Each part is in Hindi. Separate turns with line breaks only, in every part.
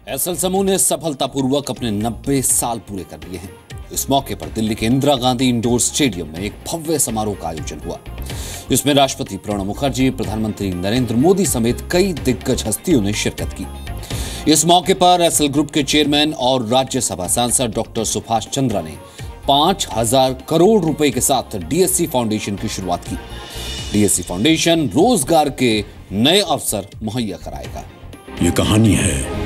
एसएल समूह ने सफलतापूर्वक अपने 90 साल पूरे कर लिए हैं। इस मौके पर दिल्ली के इंदिरा गांधी इंडोर स्टेडियम में एक भव्य समारोह का आयोजन हुआ। इसमें राष्ट्रपति प्रणब मुखर्जी, प्रधानमंत्री नरेंद्र मोदी समेत कई दिग्गज हस्तियों ने शिरकत की। इस मौके पर एसएल ग्रुप के चेयरमैन और राज्यसभा सांसद डॉक्टर सुभाष चंद्रा ने 5,000 करोड़ रुपए के साथ डीएससी फाउंडेशन की शुरुआत की। डीएससी फाउंडेशन रोजगार के नए अवसर मुहैया कराएगा।
ये कहानी है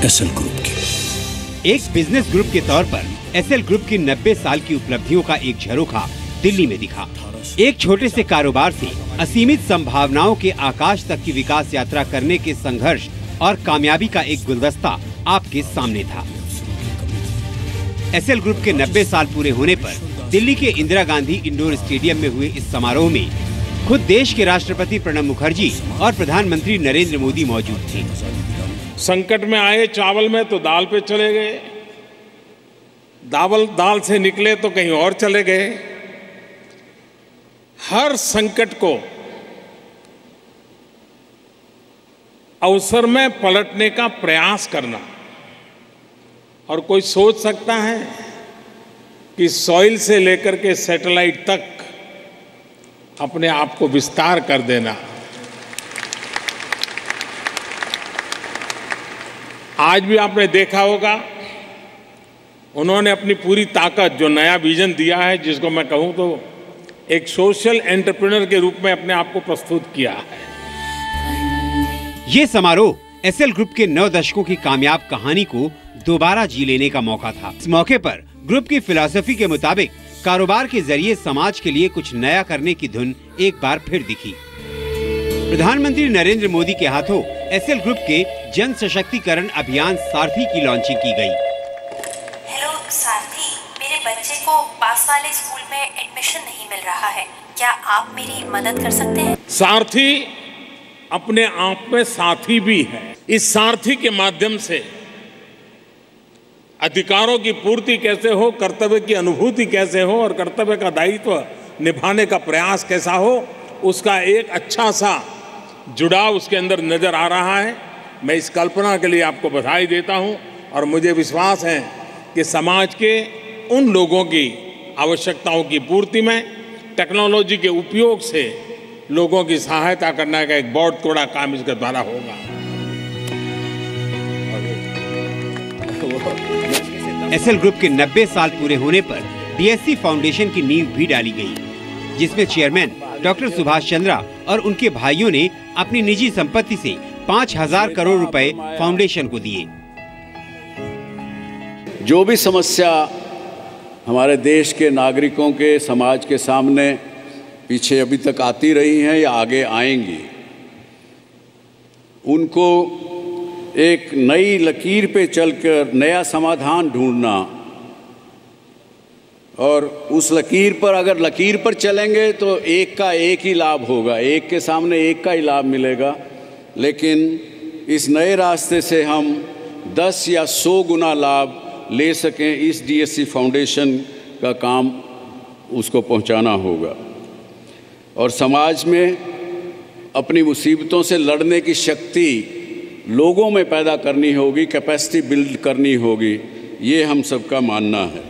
एसएल ग्रुप की।
एक बिजनेस ग्रुप के तौर पर एसएल ग्रुप की 90 साल की उपलब्धियों का एक झरोखा दिल्ली में दिखा। एक छोटे से कारोबार से असीमित संभावनाओं के आकाश तक की विकास यात्रा करने के संघर्ष और कामयाबी का एक गुलदस्ता आपके सामने था। एसएल ग्रुप के 90 साल पूरे होने पर दिल्ली के इंदिरा गांधी इंडोर स्टेडियम में हुए इस समारोह में खुद देश के राष्ट्रपति प्रणब मुखर्जी और प्रधानमंत्री नरेंद्र मोदी मौजूद थे।
संकट में आए चावल में तो दाल पे चले गए, दाल से निकले तो कहीं और चले गए। हर संकट को अवसर में पलटने का प्रयास करना। और कोई सोच सकता है कि सॉइल से लेकर के सैटेलाइट तक अपने आप को विस्तार कर देना। आज भी आपने देखा होगा, उन्होंने अपनी पूरी ताकत, जो नया विजन दिया है, जिसको मैं कहूं तो एक सोशल एंटरप्रेन्योर के रूप में अपने आप को प्रस्तुत किया है।
ये समारोह एसएल ग्रुप के 9 दशकों की कामयाब कहानी को दोबारा जी लेने का मौका था। इस मौके पर ग्रुप की फिलॉसफी के मुताबिक कारोबार के जरिए समाज के लिए कुछ नया करने की धुन एक बार फिर दिखी। प्रधानमंत्री नरेंद्र मोदी के हाथों एसएल ग्रुप के जन सशक्तिकरण अभियान सारथी की लॉन्चिंग की गई।
हेलो सारथी, मेरे बच्चे को पास वाले स्कूल में एडमिशन नहीं मिल रहा है, क्या आप मेरी मदद कर सकते हैं?
सारथी अपने आप में साथी भी है। इस सारथी के माध्यम से अधिकारों की पूर्ति कैसे हो, कर्तव्य की अनुभूति कैसे हो और कर्तव्य का दायित्व निभाने का प्रयास कैसा हो, उसका एक अच्छा सा जुड़ाव उसके अंदर नजर आ रहा है। मैं इस कल्पना के लिए आपको बधाई देता हूं और मुझे विश्वास है कि समाज के उन लोगों की आवश्यकताओं की पूर्ति में टेक्नोलॉजी के उपयोग से लोगों की सहायता करने का एक बहुत बड़ा काम इसके द्वारा होगा।
एसएल ग्रुप के 90 साल पूरे होने पर डीएससी फाउंडेशन की नींव भी डाली गई, जिसमें चेयरमैन डॉक्टर सुभाष चंद्रा और उनके भाइयों ने अपनी निजी संपत्ति से 5,000 करोड़ रुपए फाउंडेशन को दिए।
जो भी समस्या हमारे देश के नागरिकों के, समाज के सामने पीछे अभी तक आती रही हैं या आगे आएंगी, उनको एक नई लकीर पे चलकर नया समाधान ढूंढना। और उस लकीर पर, अगर लकीर पर चलेंगे तो एक का एक ही लाभ होगा, एक के सामने एक का ही लाभ मिलेगा। लेकिन इस नए रास्ते से हम 10 या 100 गुना लाभ ले सकें, इस डीएससी फाउंडेशन का काम उसको पहुंचाना होगा। और समाज में अपनी मुसीबतों से लड़ने की शक्ति लोगों में पैदा करनी होगी, कैपेसिटी बिल्ड करनी होगी, ये हम सबका मानना है।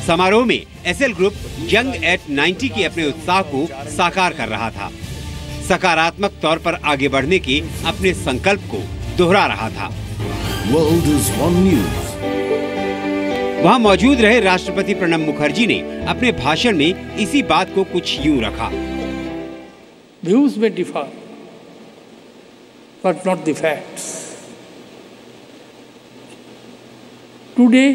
समारोह में एसएल ग्रुप यंग एट 90 के अपने उत्साह को साकार कर रहा था, सकारात्मक तौर पर आगे बढ़ने के अपने संकल्प को दोहरा रहा था।
World is one news.
वहाँ मौजूद रहे राष्ट्रपति प्रणब मुखर्जी ने अपने भाषण में इसी बात को कुछ यूं रखा।
व्यूज में differ but not the facts. Today,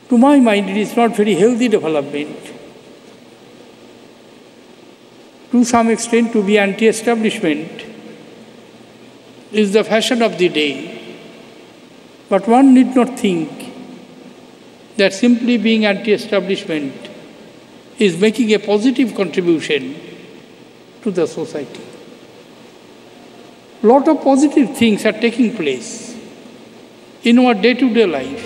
to my mind, it is not very healthy development. To some extent, to be anti-establishment is the fashion of the day. But one need not think that simply being anti-establishment is making a positive contribution to the society. Lot of positive things are taking place in our day-to-day life.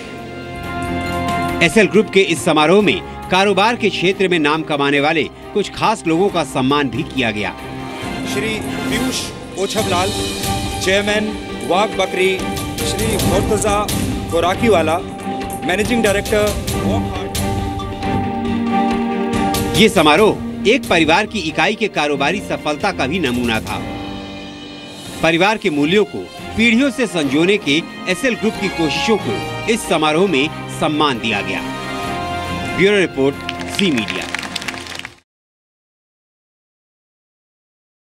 SL group के इस समारोह में कारोबार के क्षेत्र में नाम कमाने वाले कुछ खास लोगों का सम्मान भी किया गया।
श्री पीयूष ओछमलाल, चेयरमैन वाघ बकरी श्री मुर्तजा गोराकीवाला, मैनेजिंग डायरेक्टर वॉकहार्ट।
ये समारोह एक परिवार की इकाई के कारोबारी सफलता का भी नमूना था। परिवार के मूल्यों को पीढ़ियों से संजोने के एसएल ग्रुप की कोशिशों को इस समारोह में सम्मान दिया गया। ब्यूरो रिपोर्ट, जी मीडिया।